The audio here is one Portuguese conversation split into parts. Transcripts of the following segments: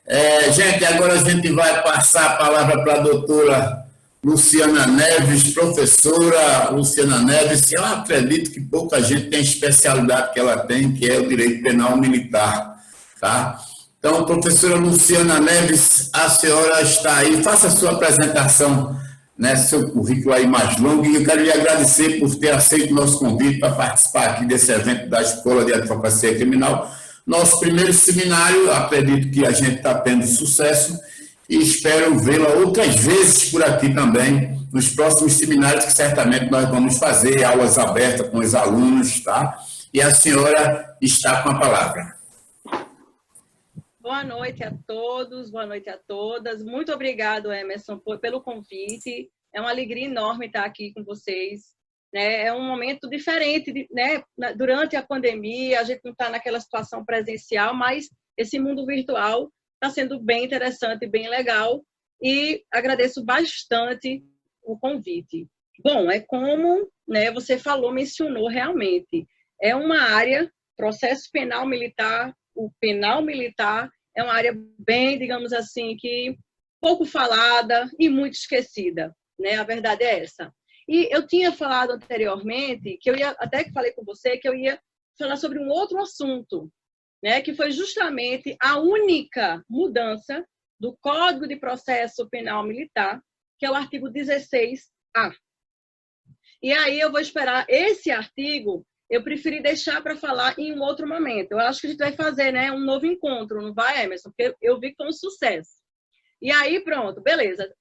Gente, agora a gente vai passar a palavra para a doutora Luciana Neves, professora Luciana Neves. Eu acredito que pouca gente tem a especialidade que ela tem, que é o direito penal militar. Tá? Então, professora Luciana Neves, a senhora está aí, faça a sua apresentação, né, seu currículo aí mais longo, e eu quero lhe agradecer por ter aceito o nosso convite para participar aqui desse evento da Escola de Advocacia Criminal. Nosso primeiro seminário, acredito que a gente está tendo sucesso e espero vê-la outras vezes por aqui também, nos próximos seminários que certamente nós vamos fazer, aulas abertas com os alunos, tá? E a senhora está com a palavra. Boa noite a todos, boa noite a todas. Muito obrigado, Emerson, pelo convite. É uma alegria enorme estar aqui com vocês. É um momento diferente, né? Durante a pandemia, a gente não está naquela situação presencial, mas esse mundo virtual está sendo bem interessante, bem legal, e agradeço bastante o convite. Bom, é como, né, você falou, mencionou realmente, é uma área, processo penal militar, o penal militar é uma área bem, digamos assim, que pouco falada e muito esquecida, né? A verdade é essa. E eu tinha falado anteriormente, que eu ia, até que falei com você, que eu ia falar sobre um outro assunto, né? Que foi justamente a única mudança do Código de Processo Penal Militar, que é o artigo 16A. E aí eu vou esperar esse artigo, eu preferi deixar para falar em um outro momento. Eu acho que a gente vai fazer, né, um novo encontro, não vai, Emerson? Porque eu vi que foi um sucesso. E aí, pronto, beleza.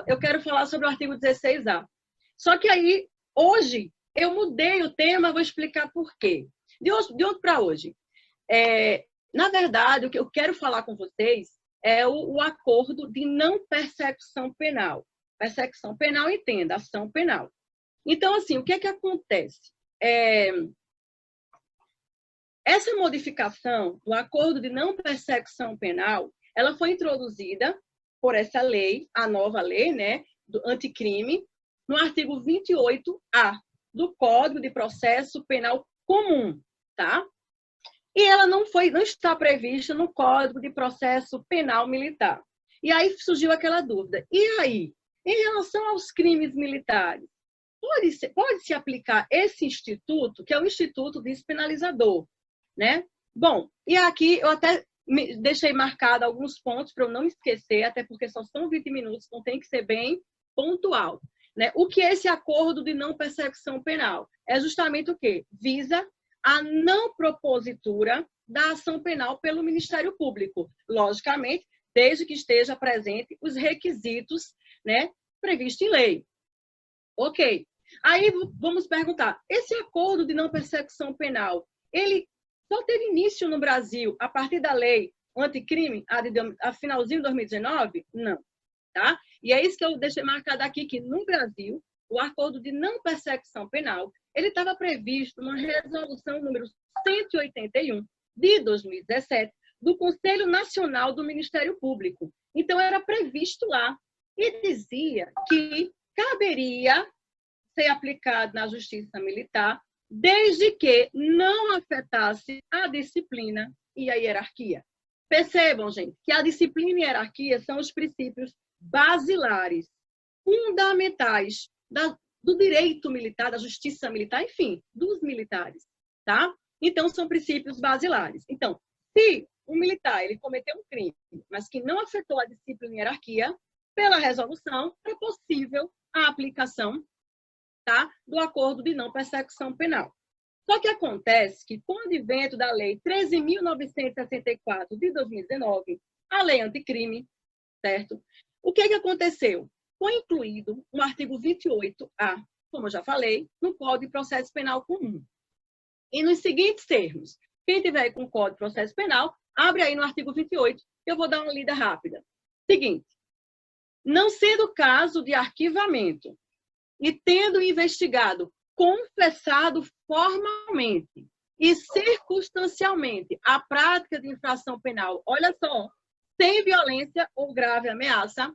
Eu quero falar sobre o artigo 16A. Só que aí, hoje, eu mudei o tema, vou explicar por quê. De ontem para hoje. Na verdade, o que eu quero falar com vocês é o acordo de não persecução penal. Persecução penal, entenda, ação penal. Então, assim, o que é que acontece? Essa modificação do acordo de não persecução penal, ela foi introduzida por essa lei, a nova lei, né, do anticrime, no artigo 28A do Código de Processo Penal Comum, tá? E ela não está prevista no Código de Processo Penal Militar. E aí surgiu aquela dúvida. E aí, em relação aos crimes militares, pode-se aplicar esse instituto, que é o Instituto Despenalizador, né? Bom, e aqui eu até deixei marcado alguns pontos para eu não esquecer, até porque só são 20 minutos, então tem que ser bem pontual, né? O que é esse acordo de não persecução penal? É justamente o quê? Visa a não propositura da ação penal pelo Ministério Público, logicamente, desde que esteja presente os requisitos, né, previstos em lei. Ok. Aí vamos perguntar, esse acordo de não persecução penal, ele só teve início no Brasil a partir da lei anticrime, a finalzinho de 2019? Não. Tá? E é isso que eu deixei marcado aqui, que no Brasil, o acordo de não persecução penal, ele estava previsto numa resolução número 181 de 2017 do Conselho Nacional do Ministério Público. Então, era previsto lá e dizia que caberia ser aplicado na Justiça Militar desde que não afetasse a disciplina e a hierarquia. Percebam, gente, que a disciplina e a hierarquia são os princípios basilares, fundamentais do direito militar, da justiça militar, enfim, dos militares, tá? Então, são princípios basilares. Então, se um militar ele cometeu um crime, mas que não afetou a disciplina e a hierarquia, pela resolução, é possível a aplicação, tá, do acordo de não persecução penal. Só que acontece que, com o advento da Lei 13.964 de 2019, a Lei Anticrime, certo? O que aconteceu? Foi incluído um artigo 28A, como eu já falei, no Código de Processo Penal Comum. E nos seguintes termos, quem tiver com o Código de Processo Penal, abre aí no artigo 28, que eu vou dar uma lida rápida. Seguinte, não sendo caso de arquivamento e tendo investigado, confessado formalmente e circunstancialmente a prática de infração penal, olha só, sem violência ou grave ameaça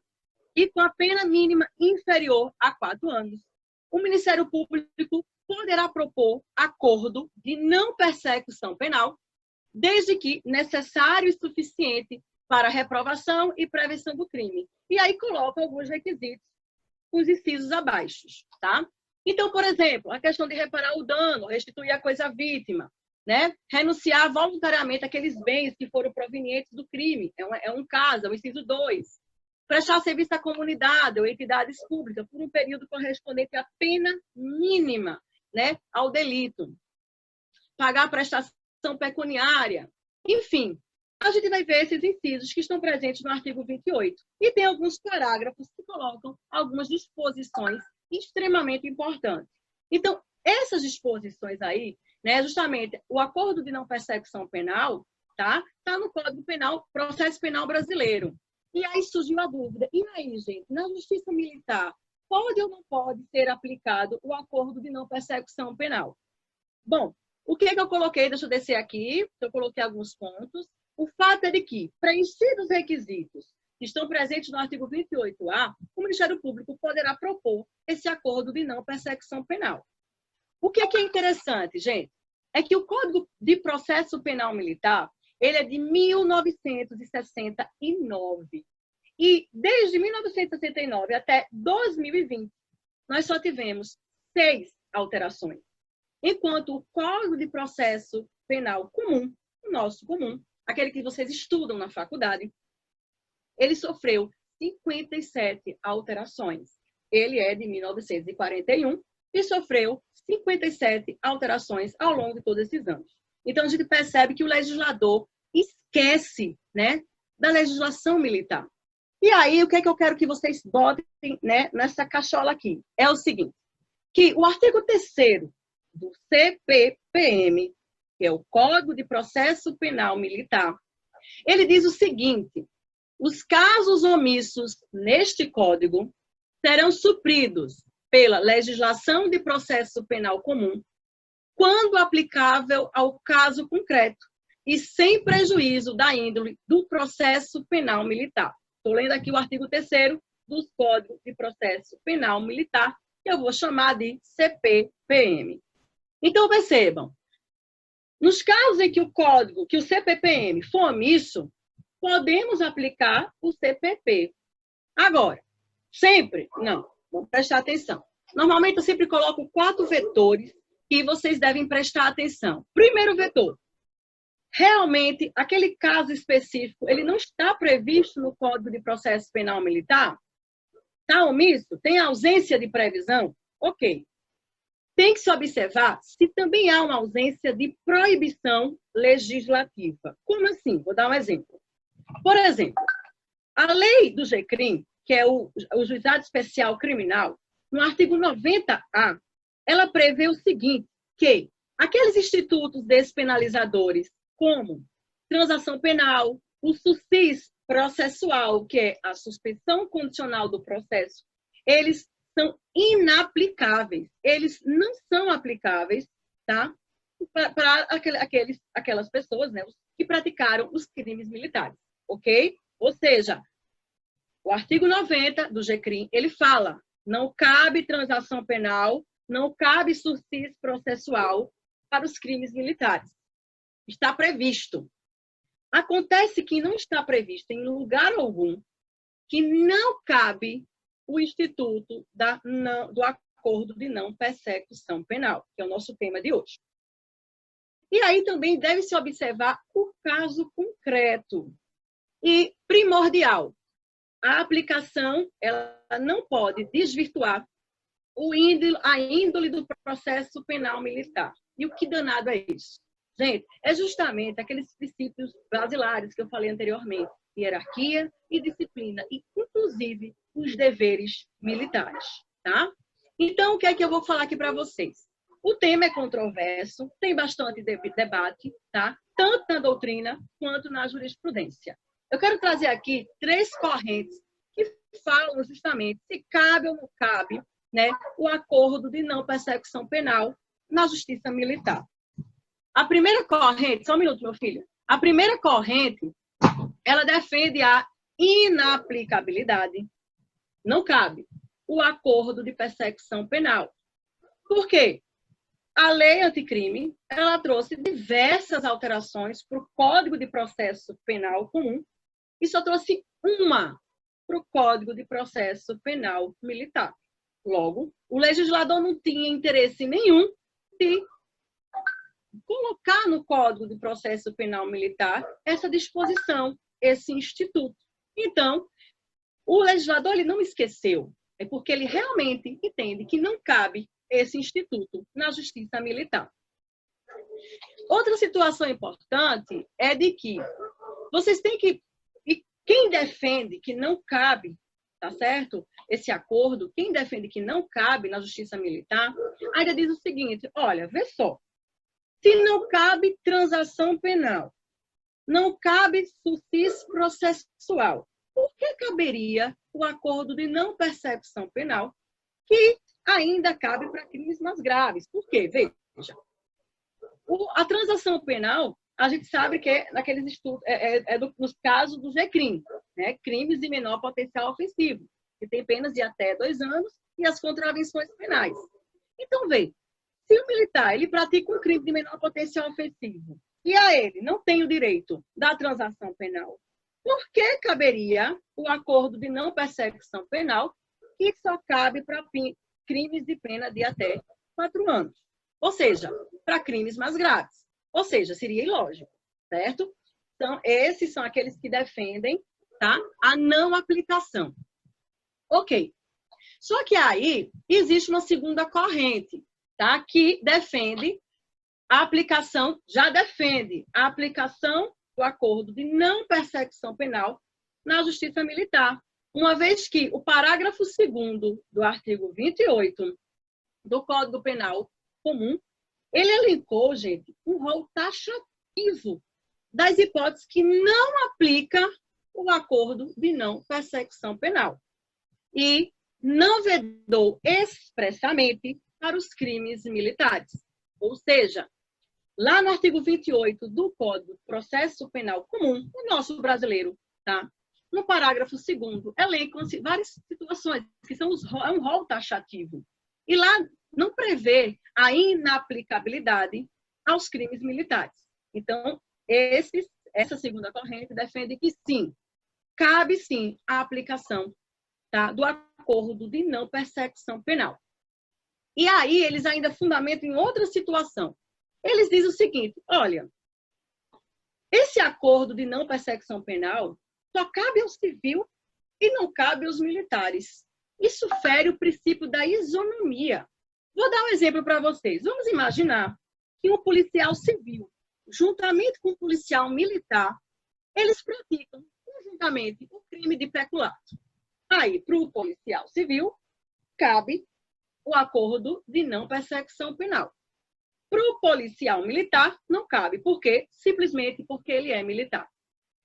e com a pena mínima inferior a 4 anos, o Ministério Público poderá propor acordo de não persecução penal, desde que necessário e suficiente para reprovação e prevenção do crime. E aí coloca alguns requisitos, os incisos abaixo, tá? Então, por exemplo, a questão de reparar o dano, restituir a coisa à vítima, né? Renunciar voluntariamente àqueles bens que foram provenientes do crime, é um caso, é o inciso 2. Prestar serviço à comunidade ou entidades públicas por um período correspondente à pena mínima, né, ao delito. Pagar a prestação pecuniária. Enfim, a gente vai ver esses incisos que estão presentes no artigo 28. E tem alguns parágrafos que colocam algumas disposições extremamente importantes. Então, essas disposições aí, né, justamente o acordo de não persecução penal, tá no Código Penal, Processo Penal Brasileiro. E aí surgiu a dúvida, e aí, gente, na Justiça Militar, pode ou não pode ser aplicado o acordo de não persecução penal? Bom, o que eu coloquei? Deixa eu descer aqui, eu coloquei alguns pontos. O fato é de que, preenchidos os requisitos que estão presentes no artigo 28A, o Ministério Público poderá propor esse acordo de não persecução penal. O que é interessante, gente, é que o Código de Processo Penal Militar, ele é de 1969. E desde 1969 até 2020, nós só tivemos 6 alterações. Enquanto o Código de Processo Penal comum, o nosso comum, aquele que vocês estudam na faculdade, ele sofreu 57 alterações. Ele é de 1941 e sofreu 57 alterações ao longo de todos esses anos. Então, a gente percebe que o legislador esquece, né, da legislação militar. E aí, o que é que eu quero que vocês botem, né, nessa cachola aqui? É o seguinte, que o artigo 3º do CPPM, que é o Código de Processo Penal Militar, ele diz o seguinte: os casos omissos neste código serão supridos pela legislação de processo penal comum, quando aplicável ao caso concreto e sem prejuízo da índole do processo penal militar. Estou lendo aqui o artigo 3º do Código de Processo Penal Militar, que eu vou chamar de CPPM. Então, percebam, nos casos em que o código, que o CPPM for omisso, podemos aplicar o CPP. Agora, sempre, não, vamos prestar atenção. Normalmente eu sempre coloco 4 vetores que vocês devem prestar atenção. Primeiro vetor, realmente aquele caso específico, ele não está previsto no Código de Processo Penal Militar? Está omisso? Tem ausência de previsão? Ok. Tem que se observar se também há uma ausência de proibição legislativa. Como assim? Vou dar um exemplo. Por exemplo, a lei do GCRIM, que é o Juizado Especial Criminal, no artigo 90A, ela prevê o seguinte, que aqueles institutos despenalizadores, como transação penal, o suscis processual, que é a suspensão condicional do processo, eles são inaplicáveis. Eles não são aplicáveis, tá? Para aquelas pessoas, né, que praticaram os crimes militares, ok? Ou seja, o artigo 90 do GCRIM, ele fala, não cabe transação penal, não cabe suscis processual para os crimes militares. Está previsto. Acontece que não está previsto em lugar algum que não cabe o Instituto do Acordo de Não Persecução Penal, que é o nosso tema de hoje. E aí também deve se observar o caso concreto e primordial. A aplicação ela não pode desvirtuar a índole do processo penal militar. E o que danado é isso? Gente, é justamente aqueles princípios basilares que eu falei anteriormente, hierarquia e disciplina, e inclusive os deveres militares, tá? Então, o que é que eu vou falar aqui para vocês? O tema é controverso, tem bastante debate, tá? Tanto na doutrina quanto na jurisprudência. Eu quero trazer aqui 3 correntes que falam justamente se cabe ou não cabe, né, o acordo de não persecução penal na justiça militar. A primeira corrente, só um minuto, meu filho. A primeira corrente, ela defende a inaplicabilidade. Não cabe o acordo de persecução penal. Por quê? A lei anticrime, ela trouxe diversas alterações para o Código de Processo Penal comum e só trouxe uma para o Código de Processo Penal Militar. Logo, o legislador não tinha interesse nenhum de colocar no Código de Processo Penal Militar essa disposição, esse instituto. Então, o legislador ele não esqueceu, é porque ele realmente entende que não cabe esse instituto na Justiça Militar. Outra situação importante é de que vocês têm que... E quem defende que não cabe, tá certo? Esse acordo, quem defende que não cabe na Justiça Militar, ainda diz o seguinte, olha, vê só, se não cabe transação penal, não cabe suscis processual, por que caberia o acordo de não persecução penal, que ainda cabe para crimes mais graves? Por quê? Veja, a transação penal, a gente sabe que é naqueles estudos, nos casos do GCRIM, né? Crimes de menor potencial ofensivo, que tem penas de até 2 anos, e as contravenções penais. Então, veja, se o militar ele pratica um crime de menor potencial ofensivo e a ele não tem o direito da transação penal, por que caberia o acordo de não persecução penal que só cabe para crimes de pena de até 4 anos? Ou seja, para crimes mais graves. Ou seja, seria ilógico, certo? Então, esses são aqueles que defendem, tá, a não aplicação. Ok. Só que aí existe uma segunda corrente, tá, que defende a aplicação, já defende a aplicação do acordo de não persecução penal na Justiça Militar, uma vez que o parágrafo 2º do artigo 28 do Código Penal Comum, ele elencou, gente, um rol taxativo das hipóteses que não aplica o acordo de não persecução penal e não vedou expressamente para os crimes militares. Ou seja, lá no artigo 28 do Código de Processo Penal Comum, o nosso brasileiro, tá? No parágrafo 2º, elencam-se várias situações que são um rol taxativo. E lá não prevê a inaplicabilidade aos crimes militares. Então, essa segunda corrente defende que sim, cabe sim a aplicação, tá, do acordo de não persecução penal. E aí eles ainda fundamentam em outra situação. Eles dizem o seguinte, olha, esse acordo de não persecução penal só cabe ao civil e não cabe aos militares. Isso fere o princípio da isonomia. Vou dar um exemplo para vocês. Vamos imaginar que um policial civil, juntamente com um policial militar, eles praticam conjuntamente o crime de peculato. Aí, para o policial civil, cabe o acordo de não persecução penal. Para o policial militar, não cabe. Por quê? Simplesmente porque ele é militar.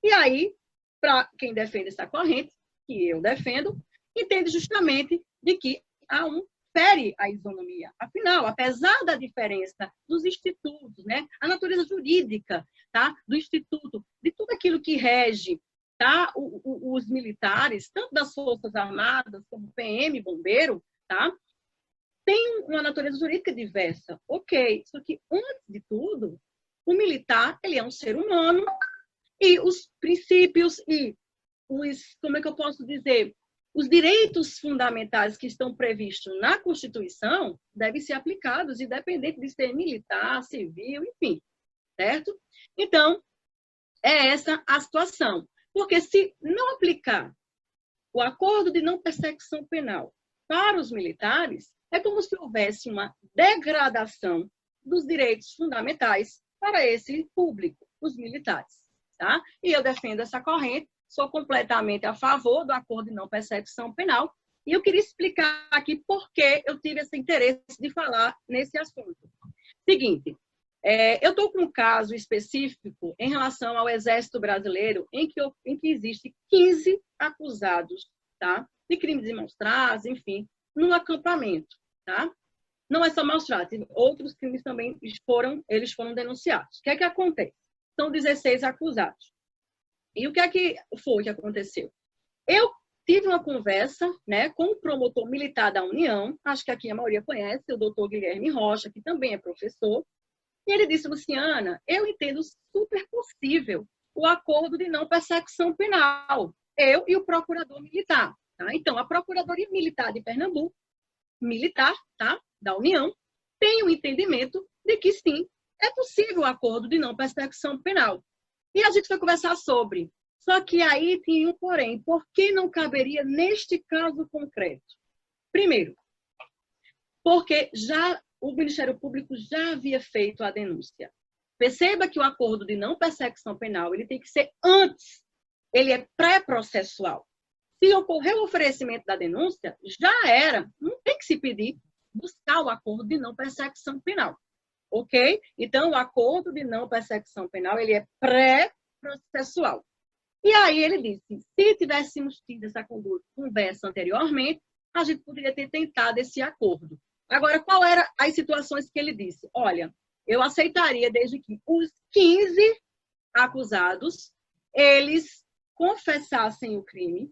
E aí, para quem defende essa corrente, que eu defendo, entende justamente de que há fere a isonomia. Afinal, apesar da diferença dos institutos, né, a natureza jurídica, tá, do instituto, de tudo aquilo que rege, tá, os militares, tanto das Forças Armadas como PM, bombeiro, tá, tem uma natureza jurídica diversa. Ok, só que, antes de tudo, o militar ele é um ser humano e os princípios e como é que eu posso dizer, os direitos fundamentais que estão previstos na Constituição devem ser aplicados, independente de ser militar, civil, enfim, certo? Então, é essa a situação. Porque se não aplicar o acordo de não persecução penal para os militares, é como se houvesse uma degradação dos direitos fundamentais para esse público, os militares, tá? E eu defendo essa corrente, sou completamente a favor do acordo de não persecução penal, e eu queria explicar aqui por que eu tive esse interesse de falar nesse assunto. Seguinte, eu estou com um caso específico em relação ao Exército Brasileiro, em que existe 15 acusados, tá, de crimes de maus-tratos, enfim, num acampamento. Tá? Não é só maus-tratos, outros crimes também eles foram denunciados. O que é que acontece? São 16 acusados. E o que é que foi que aconteceu? Eu tive uma conversa, né, com o promotor militar da União, acho que aqui a maioria conhece, o doutor Guilherme Rocha, que também é professor, e ele disse, Luciana, eu entendo super possível o acordo de não persecução penal, eu e o procurador militar. Tá? Então, a Procuradoria Militar de Pernambuco, militar, tá? Da União, tem o entendimento de que sim, é possível o acordo de não persecução penal. E a gente vai conversar sobre. Só que aí tem um porém. Por que não caberia neste caso concreto? Primeiro, porque já o Ministério Público já havia feito a denúncia. Perceba que o acordo de não persecução penal ele tem que ser antes, ele é pré-processual. Se ocorrer o oferecimento da denúncia, já era, não tem que se pedir buscar o acordo de não persecução penal. Ok? Então, o acordo de não persecução penal ele é pré-processual. E aí ele disse, se tivéssemos tido essa conversa anteriormente, a gente poderia ter tentado esse acordo. Agora, qual eram as situações que ele disse? Olha, eu aceitaria desde que os 15 acusados, eles confessassem o crime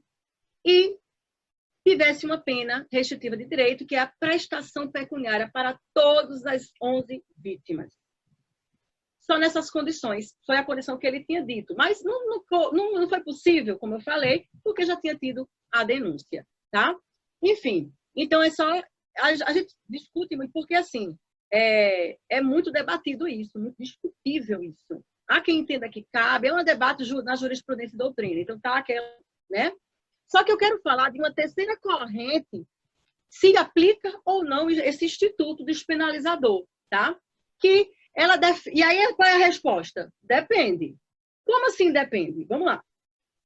e tivesse uma pena restritiva de direito, que é a prestação pecuniária para todas as 11 vítimas. Só nessas condições, foi a condição que ele tinha dito. Mas não foi possível, como eu falei, porque já tinha tido a denúncia, tá? Enfim, então é só... A gente discute muito, porque assim, é muito debatido isso, muito discutível isso. Há quem entenda que cabe, é um debate na jurisprudência e doutrina, então tá aquela, né? Só que eu quero falar de uma terceira corrente, se aplica ou não esse instituto despenalizador, tá? Que ela e aí qual é a resposta? Depende. Como assim depende? Vamos lá.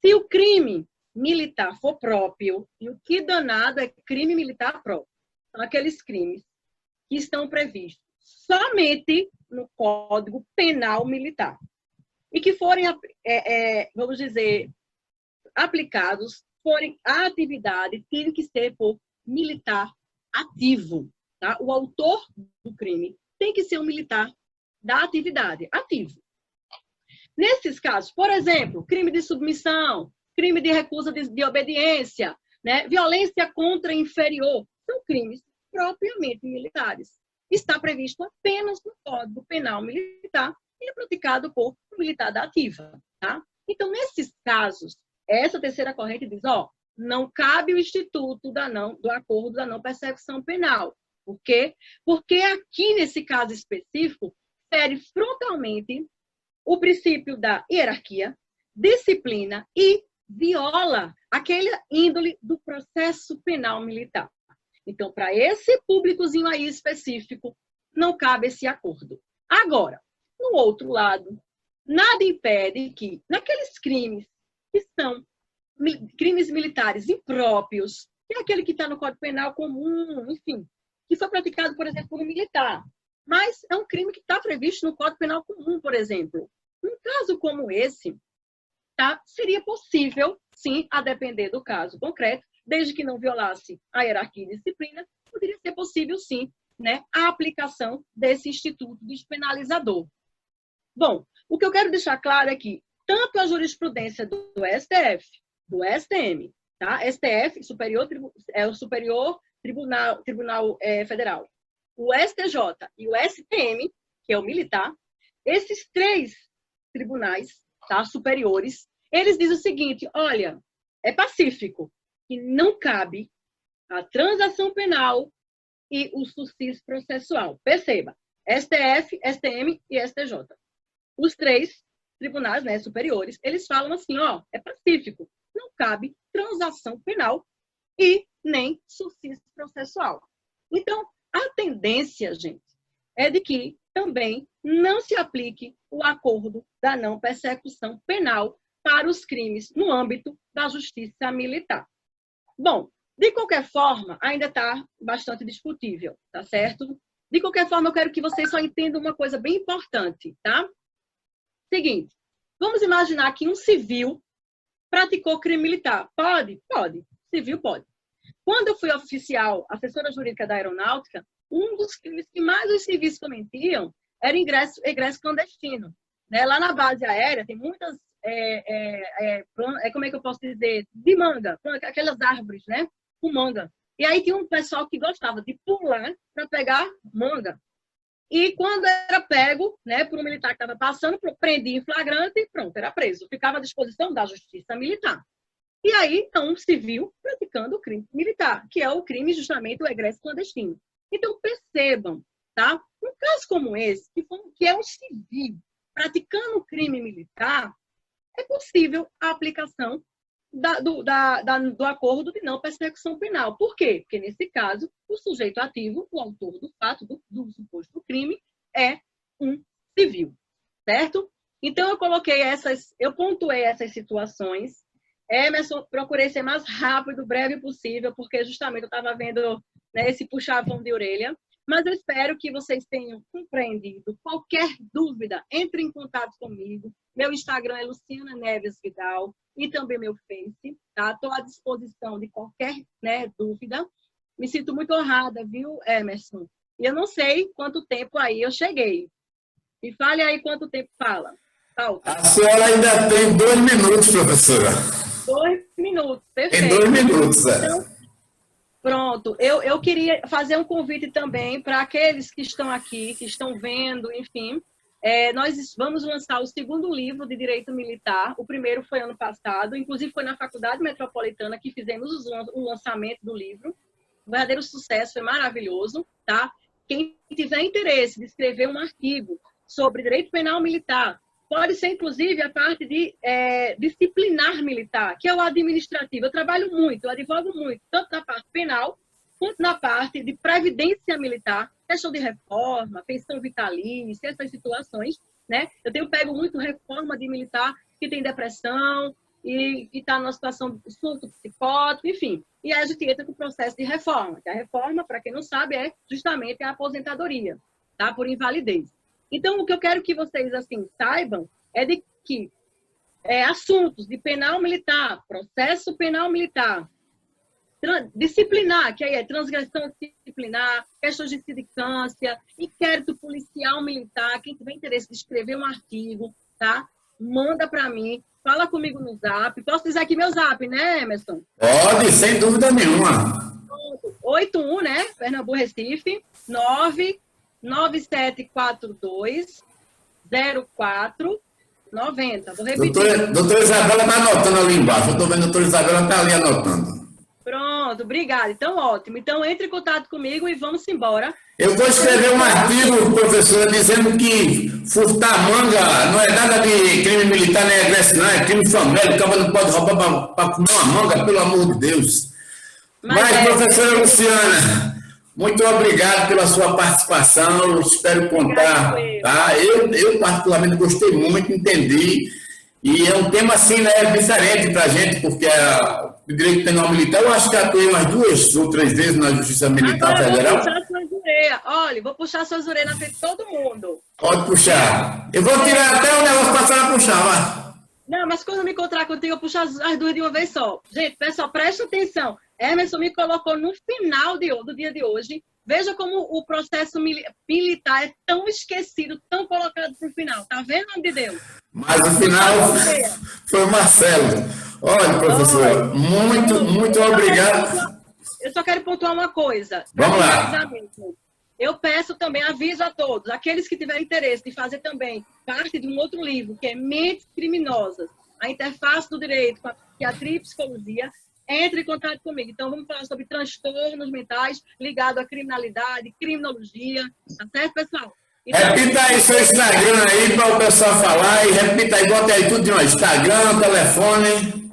Se o crime militar for próprio, e o que danado é crime militar próprio, são aqueles crimes que estão previstos somente no Código Penal Militar e que forem, vamos dizer, aplicados, forem a atividade, tem que ser por militar ativo. Tá? O autor do crime tem que ser um militar da atividade, ativo. Nesses casos, por exemplo, crime de submissão, crime de recusa de obediência, né? Violência contra inferior, são crimes propriamente militares. Está previsto apenas no Código Penal Militar e é praticado por um militar da ativa. Tá? Então, nesses casos, essa terceira corrente diz, não cabe o instituto do acordo da não persecução penal. Por quê? Porque aqui, nesse caso específico, fere frontalmente o princípio da hierarquia, disciplina e viola aquele índole do processo penal militar. Então, para esse públicozinho aí específico, não cabe esse acordo. Agora, no outro lado, nada impede que, naqueles crimes que são crimes militares impróprios, que é aquele que está no Código Penal comum, enfim, que foi praticado, por exemplo, por um militar, mas é um crime que está previsto no Código Penal comum, por exemplo. Um caso como esse, tá, seria possível, sim, a depender do caso concreto, desde que não violasse a hierarquia e disciplina, poderia ser possível, sim, né, a aplicação desse instituto despenalizador. Bom, o que eu quero deixar claro é que tanto a jurisprudência do STF, do STM, tá? STF, é o Superior Tribunal Federal, o STJ e o STM, que é o militar, esses três tribunais, tá, superiores, eles dizem o seguinte, olha, é pacífico, que não cabe a transação penal e o sucício processual. Perceba, STF, STM e STJ. Os três tribunais, né, superiores, eles falam assim, é pacífico, não cabe transação penal e nem sucício processual. Então, a tendência, gente, é de que também não se aplique o acordo da não persecução penal para os crimes no âmbito da justiça militar. Bom, de qualquer forma, ainda está bastante discutível, tá certo? De qualquer forma, eu quero que vocês só entendam uma coisa bem importante, tá? Seguinte, vamos imaginar que um civil praticou crime militar. Pode? Pode. Civil pode. Quando eu fui oficial, assessora jurídica da aeronáutica, um dos crimes que mais os civis cometiam era egresso clandestino. Né? Lá na base aérea tem muitas, como é que eu posso dizer, de manga, aquelas árvores, né? Com manga. E aí tinha um pessoal que gostava de pular para pegar manga. E quando era pego, né, por um militar que estava passando, prendia em flagrante e pronto, era preso. Ficava à disposição da justiça militar. E aí, então, um civil praticando o crime militar, que é o crime justamente o egresso clandestino. Então, percebam, tá? Um caso como esse, que é um civil praticando o crime militar, é possível a aplicação do acordo de não persecução penal. Por quê? Porque, nesse caso, o sujeito ativo, o autor do fato, do suposto crime, é um civil, certo? Então, eu pontuei essas situações. Emerson, procurei ser mais rápido, breve possível, porque justamente eu estava vendo, né, esse puxavão de orelha. Mas eu espero que vocês tenham compreendido. Qualquer dúvida, entre em contato comigo. Meu Instagram é Luciana Neves Vidal e também meu Face, tá? Estou à disposição de qualquer, né, dúvida. Me sinto muito honrada, viu, Emerson? E eu não sei quanto tempo aí eu cheguei. Me fale aí quanto tempo falta. A senhora ainda tem 2 minutos, professora. 2 minutos, perfeito. Em 2 minutos, Então, pronto. Eu queria fazer um convite também para aqueles que estão aqui, que estão vendo, enfim. Nós vamos lançar o 2º livro de Direito Militar. O primeiro foi ano passado, inclusive foi na Faculdade Metropolitana que fizemos o lançamento do livro. Um verdadeiro sucesso, foi maravilhoso, tá? Quem tiver interesse de escrever um artigo sobre direito penal militar, pode ser, inclusive, a parte de disciplinar militar, que é o administrativo. Eu trabalho muito, eu advogo muito, tanto na parte penal, quanto na parte de previdência militar, questão de reforma, pensão vitalícia, essas situações, né? Eu tenho pego muito reforma de militar que tem depressão e está numa situação de surto psicótico, enfim. E aí a gente entra com o processo de reforma, que a reforma, para quem não sabe, é justamente a aposentadoria, tá? Por invalidez. Então, o que eu quero que vocês, assim, saibam é de que assuntos de penal militar, processo penal militar, disciplinar, que aí é transgressão disciplinar, questões de sindicância, inquérito policial militar, quem tiver interesse de escrever um artigo, tá? Manda para mim, fala comigo no Zap. Posso dizer aqui meu Zap, né, Emerson? Pode, sem dúvida nenhuma. 81, né? Pernambuco, Recife, 997420490. Vou repetir. Doutora Isabela está anotando ali embaixo. Eu estou vendo a doutora Isabela está ali anotando. Pronto, obrigada. Então, ótimo. Então, entre em contato comigo e vamos embora. Eu vou escrever um artigo, professora, dizendo que furtar manga não é nada de crime militar, nem agressão, não, é crime famélico. O cara não pode roubar para comer uma manga, pelo amor de Deus. Mas professora Luciana, muito obrigado pela sua participação. Eu espero contar. Tá? Eu, particularmente, gostei muito, entendi. E é um tema, assim, né, diferente para a gente, porque o direito penal militar, eu acho que atuei umas 2 ou 3 vezes na Justiça Militar Federal. Vou puxar suas orelhas na frente de todo mundo. Pode puxar. Eu vou tirar até o negócio para a senhora puxar, vai. Não, mas quando eu me encontrar contigo, eu puxo as 2 de uma vez só. Gente, pessoal, presta atenção. Emerson me colocou no final do dia de hoje. Veja como o processo militar é tão esquecido, tão colocado para o final. Tá vendo, homem de Deus? Mas o final foi o Marcelo. Olha, professor, muito obrigado. Eu só quero pontuar uma coisa. Vamos lá. Eu peço também, aviso a todos, aqueles que tiverem interesse de fazer também parte de um outro livro, que é Mentes Criminosas, a interface do direito com a psiquiatria e psicologia, entre em contato comigo. Então, vamos falar sobre transtornos mentais ligados à criminalidade, criminologia, tá certo, pessoal? Então, repita aí seu Instagram aí para o pessoal falar e repita aí, bota aí tudo de novo. Instagram, telefone.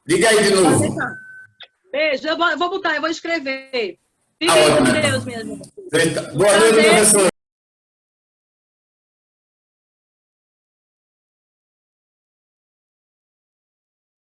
Diga aí de novo. Beijo, eu vou botar, eu vou escrever. Fiquem com Deus, minha gente. Boa noite, professor.